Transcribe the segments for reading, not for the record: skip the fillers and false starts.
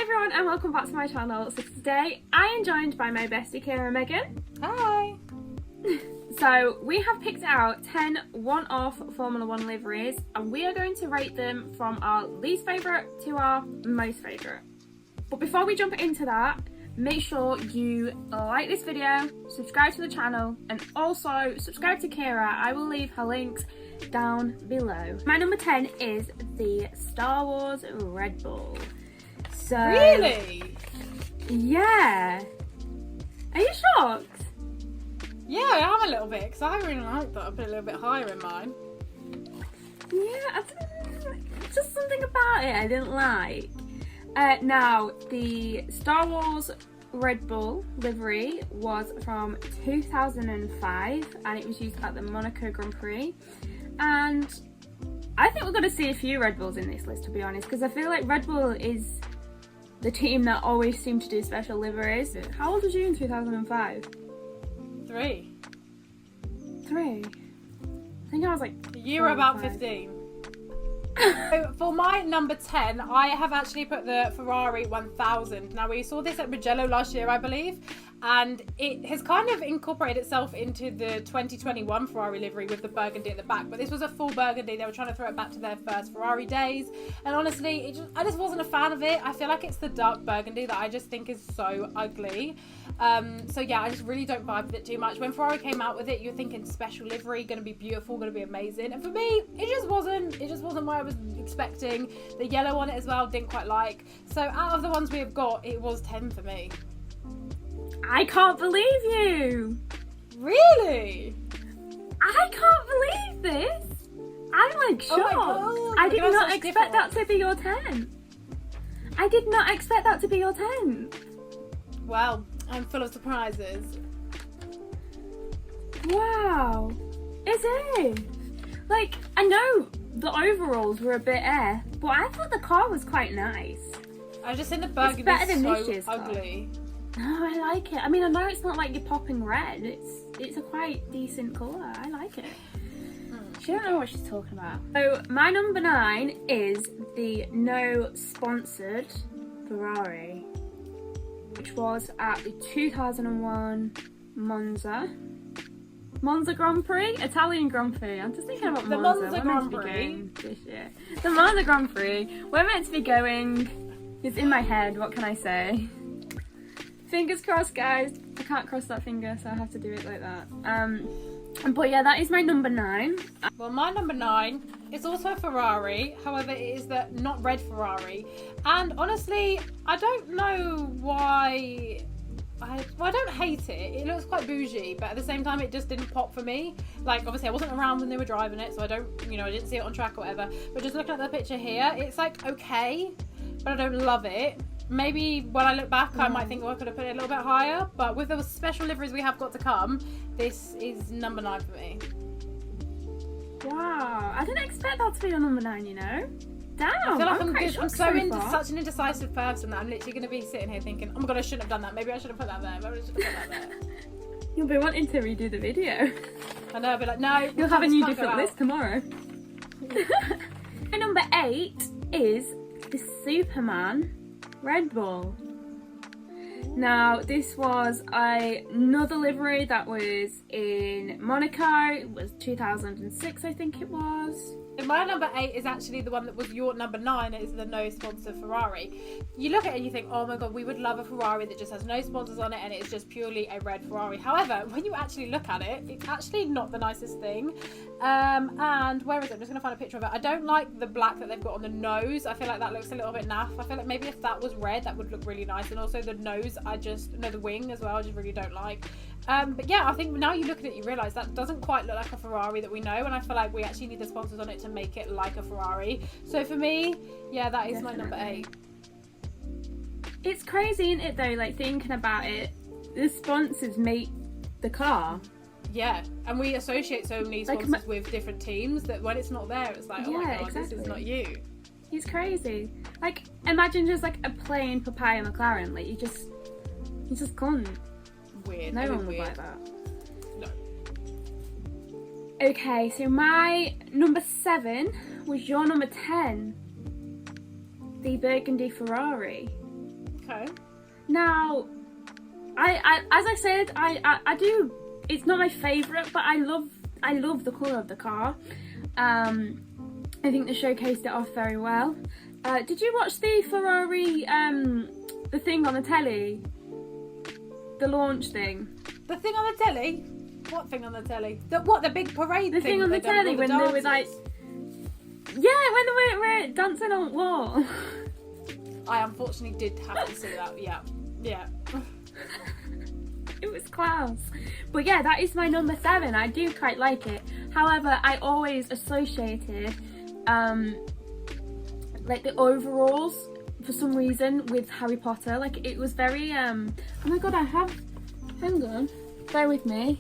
everyone and welcome back to my channel. So today I am joined by my bestie Keira Megan. Hi! So we have picked out 10 one-off Formula 1 liveries and we are going to rate them from our least favourite to our most favourite. But before we jump into that, make sure you like this video, subscribe to the channel and also subscribe to Keira. I will leave her links down below. My number 10 is the Star Wars Red Bull. So, Really? Yeah. Are you shocked? Yeah, I am a little bit, because I really like that. I put it a little bit higher in mine. Yeah, I don't know, just something about it I didn't like. Now, the Star Wars Red Bull livery was from 2005 and it was used at the Monaco Grand Prix. And I think we're going to see a few Red Bulls in this list, to be honest, because I feel like Red Bull is the team that always seem to do special liveries. How old was you in 2005? 3. 3? I think I was like... You were about 15. So for my number 10, I have actually put the Ferrari 1000. Now we saw this at Mugello last year, I believe, and it has kind of incorporated itself into the 2021 Ferrari livery with the burgundy at the back, but this was a full burgundy. They were trying to throw it back to their first Ferrari days, and honestly, I just wasn't a fan of it. I feel like it's the dark burgundy that I just think is so ugly. So yeah, I just really don't vibe with it too much. When Ferrari came out with it, you're thinking special livery, going to be beautiful, going to be amazing, and for me, it just wasn't what I was expecting. The yellow on it as well, didn't quite like. So out of the ones we have got, it was 10 for me. I can't believe you! Really? I can't believe this! I'm like shocked. Oh my God. I did not expect that to be your 10. I did not expect that to be your 10. Well, I'm full of surprises. Wow. Is it? Like, I know the overalls were a bit but I thought the car was quite nice. I just think the burgundy better than is this so year's car. ugly. No, I like it. I mean, I know it's not like you're popping red. It's a quite decent colour. I like it. She don't know what she's talking about. So my number 9 is the no sponsored Ferrari, which was at the 2001 Monza Grand Prix, Italian Grand Prix. I'm just thinking about The Monza Grand Prix this year. The Monza Grand Prix. We're meant to be going. It's in my head. What can I say? Fingers crossed, guys. I can't cross that finger, so I have to do it like that. But yeah, that is my number 9. Well, my number 9 is also a Ferrari. However, it is the not red Ferrari. And honestly, I don't know why. I don't hate it. It looks quite bougie, but at the same time, it just didn't pop for me. Like, obviously, I wasn't around when they were driving it, so I didn't see it on track or whatever. But just looking at the picture here, it's like okay, but I don't love it. Maybe when I look back, I might think, oh, I could have put it a little bit higher. But with the special liveries we have got to come, this is number 9 for me. Wow, I didn't expect that to be your number 9, you know? Damn, I feel like I'm so such an indecisive person that I'm literally going to be sitting here thinking, oh my god, I shouldn't have done that. Maybe I should have put that there. Maybe I should have put that there. You'll be wanting to redo the video. I know, I'll be like, no. You'll have a new different list tomorrow. My number 8 is the Superman Red Bull. Now, this was another livery that was in Monaco. It was 2006, I think it was. And my number 8 is actually the one that was your number 9. It is the no sponsor Ferrari. You look at it and you think, oh my god, we would love a Ferrari that just has no sponsors on it and it's just purely a red Ferrari. However, when you actually look at it, it's actually not the nicest thing. And where is it? I'm just going to find a picture of it. I don't like the black that they've got on the nose. I feel like that looks a little bit naff. I feel like maybe if that was red, that would look really nice. And also the nose, the wing as well, I just really don't like. But yeah, I think now you look at it, you realise that doesn't quite look like a Ferrari that we know, and I feel like we actually need the sponsors on it to make it like a Ferrari. So for me, yeah, that is my number 8. It's crazy, isn't it, though, like thinking about it, the sponsors make the car. Yeah, and we associate so many sponsors with different teams that when it's not there, it's like, oh my god, exactly. This is not you. It's crazy. Like, imagine just like a plain papaya McLaren, like you just can't. Weird. No one would like that. No. Okay, so my number 7 was your number 10. The Burgundy Ferrari. Okay. Now, I as I said, I do. It's not my favourite, but I love the colour of the car. I think they showcased it off very well. Did you watch the Ferrari, the thing on the telly? The launch thing. The thing on the telly? What thing on the telly? The big parade the thing on the telly when they were like... Yeah, when they were dancing on the wall. I unfortunately did have to see that, yeah. It was class. But yeah, that is my number 7. I do quite like it. However, I always associated like the overalls for some reason with Harry Potter. Like it was very oh my god, hang on, bear with me.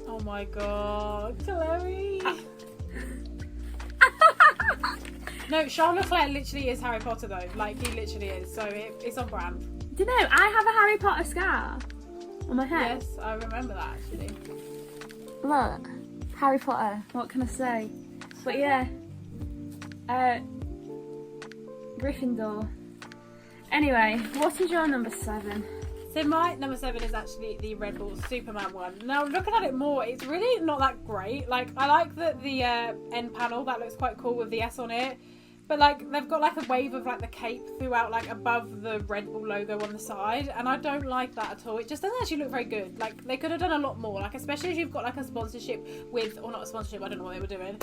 Oh my god, Chloe. No, Charles Leclerc literally is Harry Potter though. Like he literally is. So it's on brand. Do you know, I have a Harry Potter scar on my head. Yes, I remember that actually. Look, Harry Potter, what can I say? But yeah, Gryffindor. Anyway, what is your number 7? So my number 7 is actually the Red Bull Superman one. Now looking at it more, it's really not that great. Like I like the end panel, that looks quite cool with the S on it. But like they've got like a wave of like the cape throughout, like above the Red Bull logo on the side, and I don't like that at all. It just doesn't actually look very good. Like they could have done a lot more. Like especially if you've got like a sponsorship with, or not a sponsorship, I don't know what they were doing,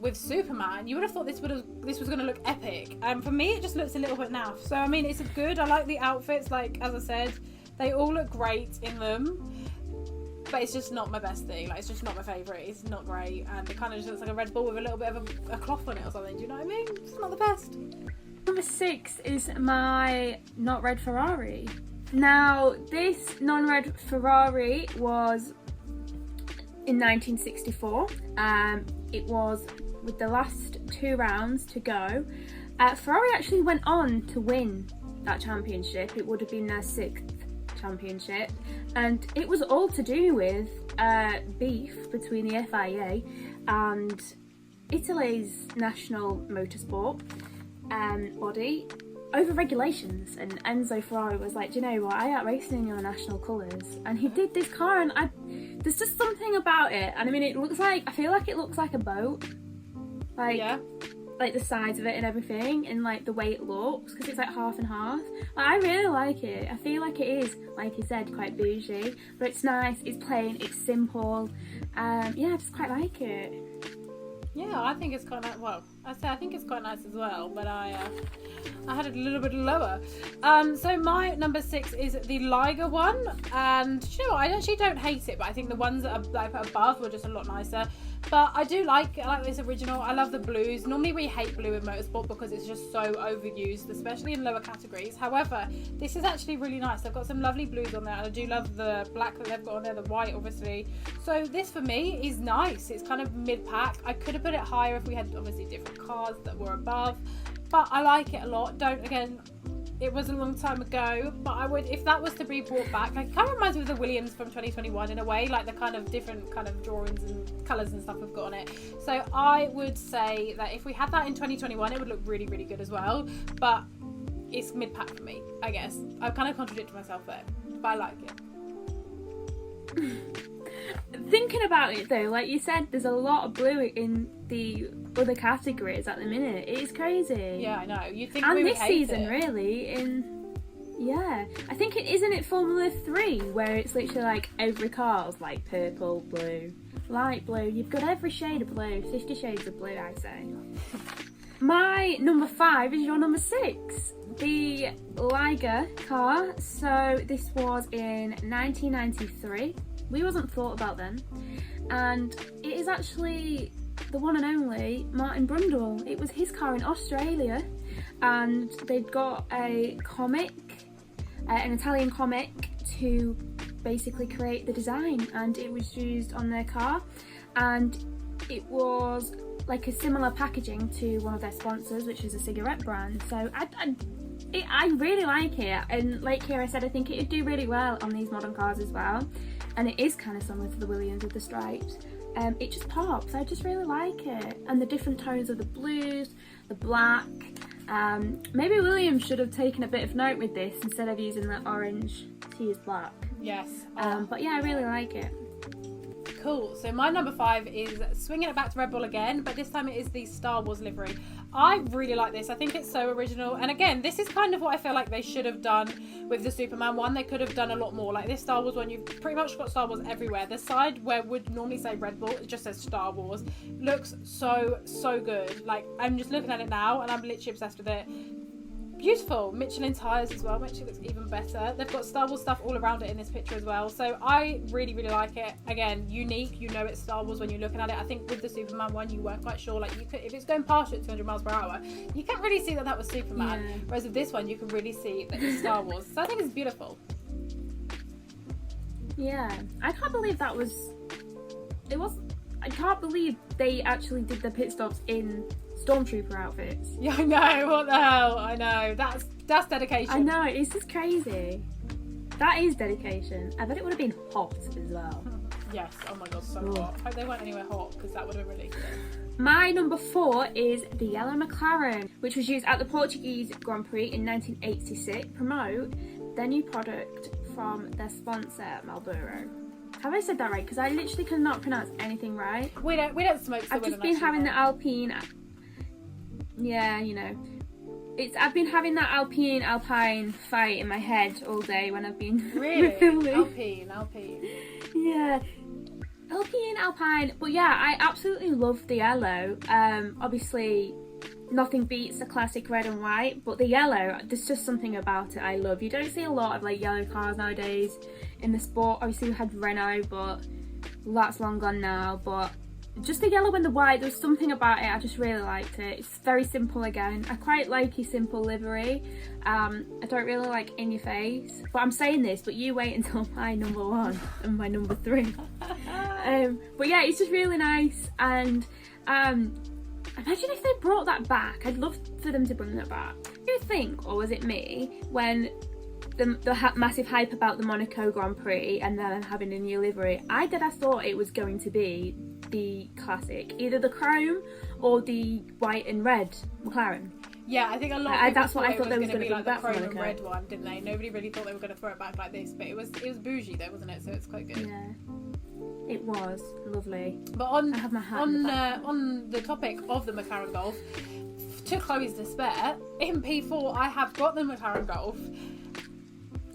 with Superman. You would have thought this was going to look epic. For me, it just looks a little bit naff. So I mean, it's good. I like the outfits. Like as I said, they all look great in them. But it's just not my best thing. Like it's just not my favourite. It's not great, and it kind of just looks like a Red Bull with a little bit of a cloth on it or something. Do you know what I mean? It's not the best. Number 6 is my not red Ferrari. Now this non-red Ferrari was in 1964. It was with the last 2 rounds to go. Ferrari actually went on to win that championship. It would have been their 6th championship, and it was all to do with beef between the FIA and Italy's national motorsport body over regulations. And Enzo Ferrari was like, do you know what, I out racing in your national colours, and he did this car, and there's just something about it. And I mean, I feel like it looks like a boat, like yeah, like the sides of it and everything, and like the way it looks, because it's like half and half. Like, I really like it. I feel like it is, like you said, quite bougie, but it's nice, it's plain, it's simple. Yeah, I just quite like it. Yeah, I think it's quite nice. Well, I think it's quite nice as well, but I had it a little bit lower. So my number 6 is the Liger one, and you know what, I actually don't hate it, but I think the ones that I put above were just a lot nicer. But I do like this original. I love the blues. Normally we hate blue in motorsport because it's just so overused, especially in lower categories. However, this is actually really nice. They've got some lovely blues on there, and I do love the black that they've got on there, the white obviously. So this for me is nice. It's kind of mid-pack. I could have put it higher if we had obviously different cars that were above, but I like it a lot. It was a long time ago, but I would, if that was to be brought back, like, it kind of reminds me of the Williams from 2021 in a way, like the kind of different kind of drawings and colours and stuff we've got on it. So I would say that if we had that in 2021, it would look really, really good as well. But it's mid-pack for me, I guess. I've kind of contradicted myself there, but I like it. Thinking about it though, like you said, there's a lot of blue in the other categories at the minute. It is crazy. Yeah, I know. You'd think and we would this hate season, it. really, yeah, I think it isn't it Formula 3 where it's literally like every car's like purple, blue, light blue. You've got every shade of blue, 50 shades of blue, I say. My number 5 is your number 6, the Liger car. So this was in 1993. We wasn't thought about then, and it is actually the one and only Martin Brundle. It was his car in Australia, and they'd got a comic, an Italian comic, to basically create the design, and it was used on their car, and it was like a similar packaging to one of their sponsors, which is a cigarette brand. So I really like it, and like Keira said, I think it would do really well on these modern cars as well. And it is kind of similar to the Williams with the stripes. It just pops. I just really like it. And the different tones of the blues, the black, Maybe William should have taken a bit of note with this instead of using the orange to use black. Yes. But yeah, I really like it. Cool. So my number 5 is swinging it back to Red Bull again, but this time it is the Star Wars livery. I really like this. I think it's so original. And again, this is kind of what I feel like they should have done with the Superman one. They could have done a lot more. Like this Star Wars one, you've pretty much got Star Wars everywhere. The side where would normally say Red Bull, it just says Star Wars. Looks so good. Like, I'm just looking at it now and I'm literally obsessed with it. Beautiful. Michelin tyres as well, which looks even better. They've got Star Wars stuff all around it in this picture as well. So I really like it. Again, unique. You know it's Star Wars when you're looking at it. I think with the Superman one, you weren't quite sure. Like, you could, if it's going past you at 200 miles per hour, you can't really see that was Superman. Yeah. Whereas with this one, you can really see that it's Star Wars. So I think it's beautiful. Yeah, I can't believe that was. I can't believe they actually did the pit stops in Stormtrooper outfits. Yeah, I know. What the hell? I know. That's dedication. I know. It's just crazy. That is dedication. I bet it would have been hot as well. Yes. Oh my god, so hot. Hope they weren't anywhere hot because that would have really good. My number 4 is the yellow McLaren, which was used at the Portuguese Grand Prix in 1986 to promote their new product from their sponsor, Marlboro. Have I said that right? Because I literally cannot pronounce anything right. We don't smoke. So I've just been having the Alpine. Yeah, you know, I've been having that Alpine fight in my head all day when I've been really Alpine. Yeah, Alpine. But yeah, I absolutely love the yellow. Obviously, nothing beats the classic red and white, but the yellow, there's just something about it I love. You don't see a lot of like yellow cars nowadays in the sport. Obviously, we had Renault, but that's long gone now. But just the yellow and the white, there's something about it, I just really liked it. It's very simple again. I quite like a simple livery. I don't really like in your face, but I'm saying this, but you wait until my number 1 and my number 3. But yeah, it's just really nice. And imagine if they brought that back. I'd love for them to bring that back. Do you think, or was it me, when the massive hype about the Monaco Grand Prix and then having a new livery, I thought it was going to be the classic, either the chrome or the white and red McLaren. Yeah, I think a lot of people that's what I thought they was going to be like the chrome and Monaco. red one, didn't they? Nobody really thought they were going to throw it back like this, but it was bougie though, wasn't it? So it's quite good. Yeah, it was lovely. But on the topic of the McLaren Golf, to Chloe's despair, in P4 I have got the McLaren Golf.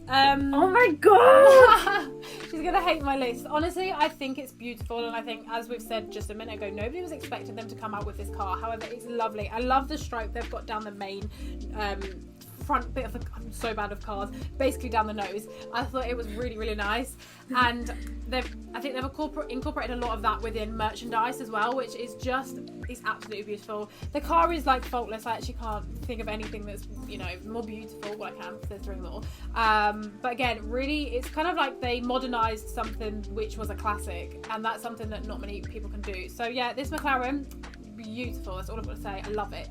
Oh my god! She's gonna hate my list. Honestly, I think it's beautiful, and I think, as we've said just a minute ago, nobody was expecting them to come out with this car. However, it's lovely. I love the stripe they've got down the main front bit of the. I'm so bad with cars. Basically down the nose. I thought it was really nice, and I think they've incorporated a lot of that within merchandise as well, which is it's absolutely beautiful. The car is like faultless. I actually can't think of anything that's more beautiful. Well, I can because there's 3 more. But again, really, it's kind of like they modernized something which was a classic, and that's something that not many people can do. So yeah, this McLaren, beautiful. That's all I've got to say. I love it.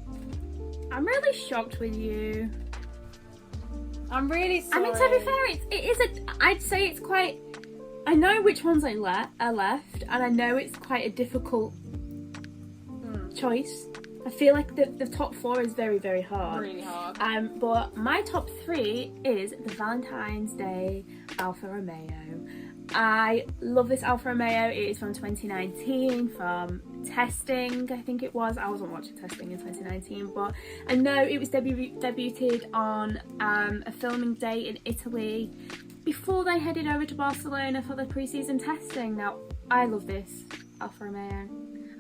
I'm really shocked with you. I'm really sorry. I mean, to be fair, I'd say it's quite. I know which ones are left, and I know it's quite a difficult choice. I feel like the top 4 is very hard. Really hard. But my top 3 is the Valentine's Day Alfa Romeo. I love this Alfa Romeo. It is from 2019, from testing, I think it was. I wasn't watching testing in 2019, but I know it was debuted on a filming day in Italy before they headed over to Barcelona for the pre-season testing. Now, I love this Alfa Romeo.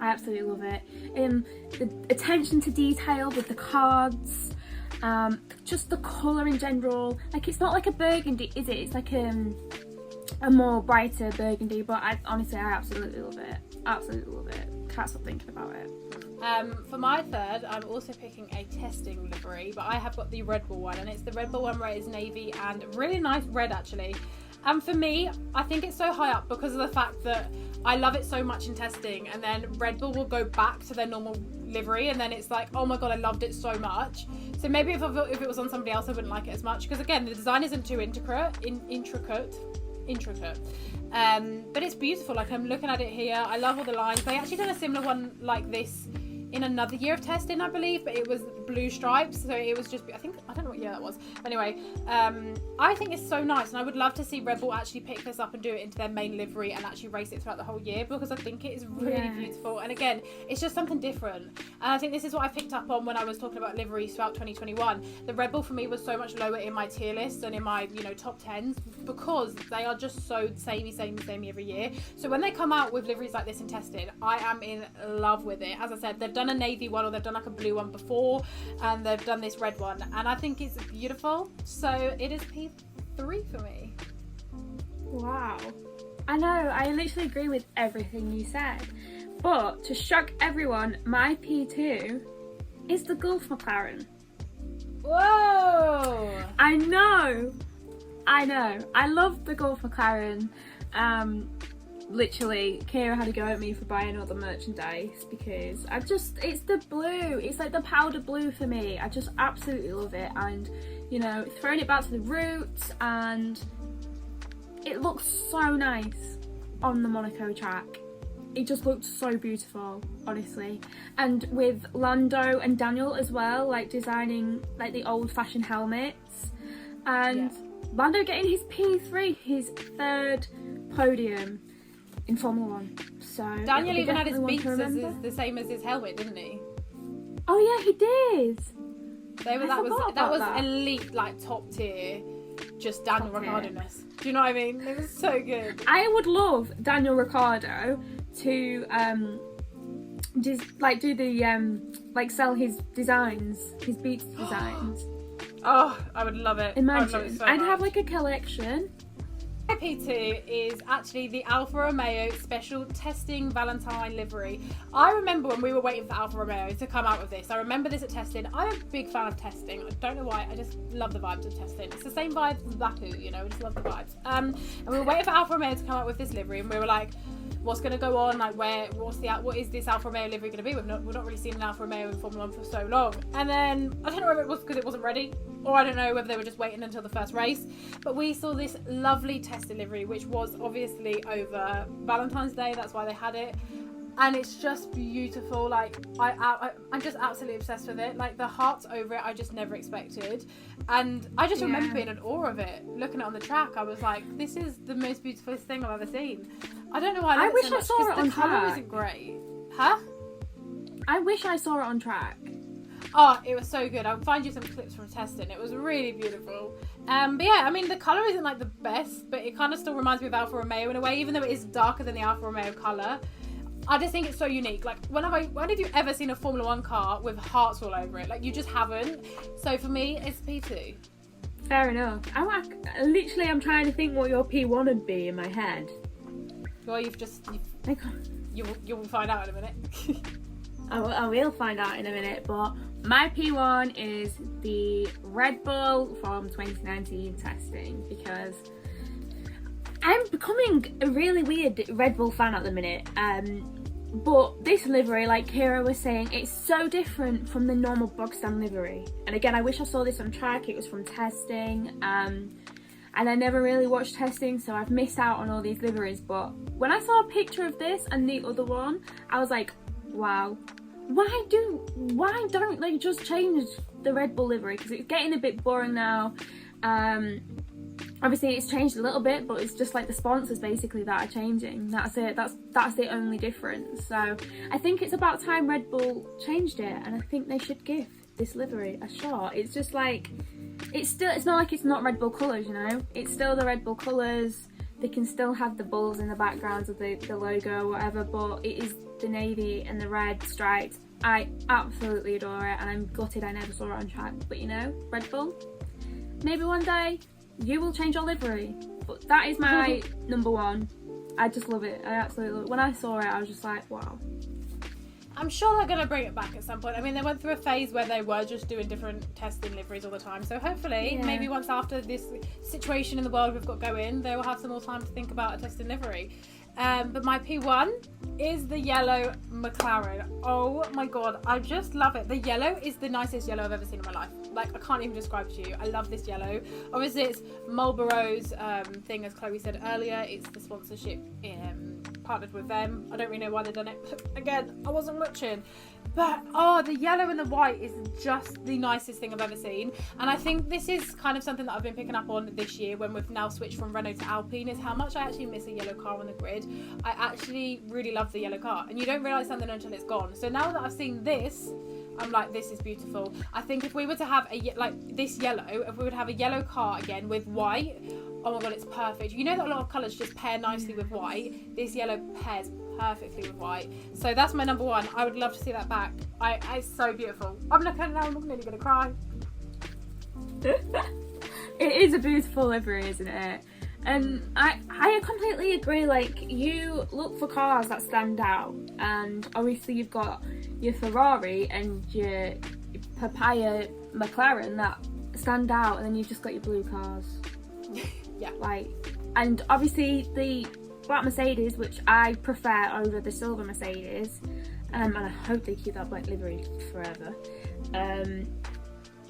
I absolutely love it. The attention to detail with the cards, just the colour in general. Like, it's not like a burgundy, is it? It's like a more brighter burgundy, but I absolutely love it. Absolutely love it. Can't stop thinking about it. For my third, I'm also picking a testing livery, but I have got the Red Bull one, and it's the Red Bull one where it's navy and really nice red actually. And for me, I think it's so high up because of the fact that I love it so much in testing, and then Red Bull will go back to their normal livery, and then it's like, oh my god, I loved it so much. So maybe if it was on somebody else, I wouldn't like it as much, because again, the design isn't too intricate. But it's beautiful. Like, I'm looking at it here. I love all the lines. They actually done a similar one like this in another year of testing, I believe, but it was blue stripes, so it was just, I don't know what year that was. But anyway, I think it's so nice, and I would love to see Red Bull actually pick this up and do it into their main livery and actually race it throughout the whole year, because I think it is really beautiful. And again, it's just something different. And I think this is what I picked up on when I was talking about liveries throughout 2021. The Red Bull for me was so much lower in my tier list and in my, top 10s, because they are just so samey every year. So when they come out with liveries like this in testing, I am in love with it. As I said, they've done a navy one, or they've done like a blue one before, and they've done this red one, and I think it's beautiful. So it is P3 for me. Wow. I know, I literally agree with everything you said. But to shock everyone, my P2 is the Gulf McLaren. Whoa! I know. I love the Gulf McLaren. Literally, Keira had to go at me for buying all the merchandise because it's the blue. It's like the powder blue for me. I just absolutely love it. And, throwing it back to the roots, and it looks so nice on the Monaco track. It just looked so beautiful, honestly. And with Lando and Daniel as well, like designing like the old-fashioned helmets. And Lando getting his P3, his third podium in Formula 1. So Daniel even had his beats the same as his helmet, didn't he? Oh yeah, he did. That was elite, like top tier, just Daniel Ricciardo-ness. Do you know what I mean? It was so good. I would love Daniel Ricciardo to just like do the like sell his designs, his Beats designs. Oh, I would love it. Imagine, I'd have like a collection. My P2 is actually the Alfa Romeo Special Testing Valentine livery. I remember when we were waiting for Alfa Romeo to come out with this. I remember this at testing. I'm a big fan of testing. I don't know why. I just love the vibes of testing. It's the same vibes as Baku, I just love the vibes. And we were waiting for Alfa Romeo to come out with this livery, and we were like, what's going to go on? Like, what is this Alfa Romeo livery going to be? We've not really seen an Alfa Romeo in Formula 1 for so long. And then, I don't know whether it was because it wasn't ready, or I don't know whether they were just waiting until the first race, but we saw this lovely test delivery, which was obviously over Valentine's Day. That's why they had it. And it's just beautiful. Like, I'm just absolutely obsessed with it. Like, the hearts over it, I just never expected. And I just remember being in awe of it. Looking at it on the track, I was like, this is the most beautiful thing I've ever seen. I don't know why I wish so much, I saw it on the colour track. isn't great. Huh? I wish I saw it on track. Oh, it was so good. I'll find you some clips from testing. It was really beautiful. But yeah, I mean, the colour isn't like the best, but it kind of still reminds me of Alfa Romeo in a way, even though it is darker than the Alfa Romeo colour. I just think it's so unique. Like, when have you ever seen a Formula 1 car with hearts all over it? Like, you just haven't. So for me, it's P2. Fair enough. I'm trying to think what your P1 would be in my head. Well, you'll find out in a minute. I will find out in a minute, but my P1 is the Red Bull from 2019 testing, because I'm becoming a really weird Red Bull fan at the minute. But this livery, like Keira was saying, it's so different from the normal bog stand livery. And again, I wish I saw this on track. It was from testing. And I never really watched testing, so I've missed out on all these liveries. But when I saw a picture of this and the other one, I was like, wow. Why don't they just change the Red Bull livery? Because it's getting a bit boring now. Obviously it's changed a little bit, but it's just like the sponsors basically that are changing. That's it. That's the only difference. So I think it's about time Red Bull changed it, and I think they should give this livery a shot. It's just like, it's not like it's not Red Bull colours, It's still the Red Bull colours. They can still have the bulls in the backgrounds of the logo or whatever, but it is the navy and the red stripes. I absolutely adore it, and I'm gutted I never saw it on track. But Red Bull, maybe one day you will change your livery. But that is my number one. I just love it. I absolutely love it. When I saw it, I was just like, wow. I'm sure they're going to bring it back at some point. I mean, they went through a phase where they were just doing different testing liveries all the time. So hopefully, maybe once after this situation in the world we've got going, they will have some more time to think about a testing livery. But my P1 is the yellow McLaren. Oh my god, I just love it. The yellow is the nicest yellow I've ever seen in my life. Like, I can't even describe it to you. I love this yellow. Obviously, it's Marlboro's thing, as Chloe said earlier. It's the sponsorship partnered with them. I don't really know why they've done it. Again, I wasn't watching. But, oh, the yellow and the white is just the nicest thing I've ever seen. And I think this is kind of something that I've been picking up on this year when we've now switched from Renault to Alpine, is how much I actually miss a yellow car on the grid. I actually really love the yellow car. And you don't realise something until it's gone. So now that I've seen this, I'm like, this is beautiful. I think if we were to have this yellow, if we would have a yellow car again with white, oh my god, it's perfect. You know that a lot of colours just pair nicely with white. This yellow pairs perfectly with white. So that's my number one. I would love to see that back. It's so beautiful. I'm looking at it now, I'm nearly gonna cry. It is a beautiful livery, isn't it? And I completely agree. Like, you look for cars that stand out, and obviously you've got your Ferrari and your papaya McLaren that stand out, and then you've just got your blue cars. Yeah. Like, and obviously the black Mercedes, which I prefer over the silver Mercedes, and I hope they keep that black livery forever.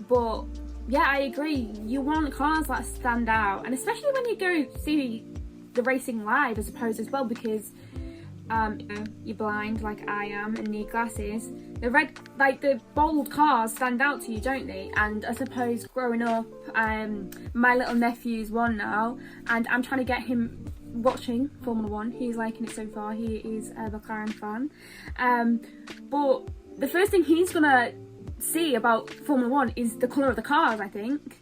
But yeah, I agree. You want cars that stand out, and especially when you go see the racing live, I suppose, as well, because you're blind like I am and need glasses. The red, like the bold cars stand out to you, don't they? And I suppose growing up, my little nephew's one now, and I'm trying to get him watching Formula 1. He's liking it so far. He is a McLaren fan. But the first thing he's gonna see about Formula 1 is the colour of the cars, I think.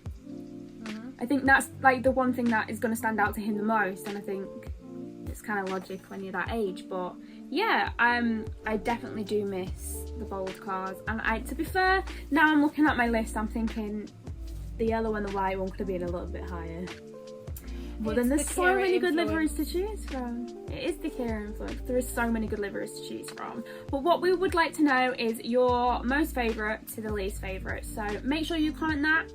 I think that's like the one thing that is going to stand out to him the most, and I think it's kind of logic when you're that age. But yeah, I definitely do miss the bold cars, and to be fair, now I'm looking at my list, I'm thinking the yellow and the white one could have been a little bit higher. But then there's so many good liveries to choose from. It is the Keira influence. There is so many good liveries to choose from. But what we would like to know is your most favourite to the least favourite. So make sure you comment that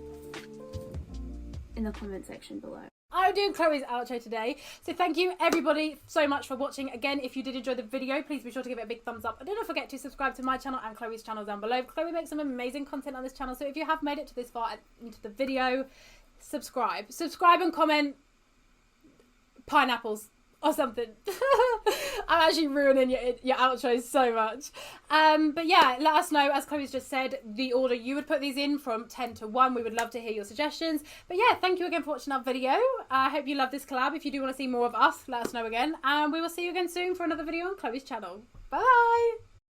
in the comment section below. I'm doing Chloe's outro today. So thank you everybody so much for watching. Again, if you did enjoy the video, please be sure to give it a big thumbs up. And don't forget to subscribe to my channel and Chloe's channel down below. Chloe makes some amazing content on this channel. So if you have made it to this far into the video, subscribe. Subscribe and comment pineapples or something. I'm actually ruining your outros so much. But yeah, let us know, as Chloe's just said, the order you would put these in from 10 to 1. We would love to hear your suggestions. But yeah, thank you again for watching our video. I hope you love this collab. If you do want to see more of us, let us know again. And we will see you again soon for another video on Chloe's channel. Bye!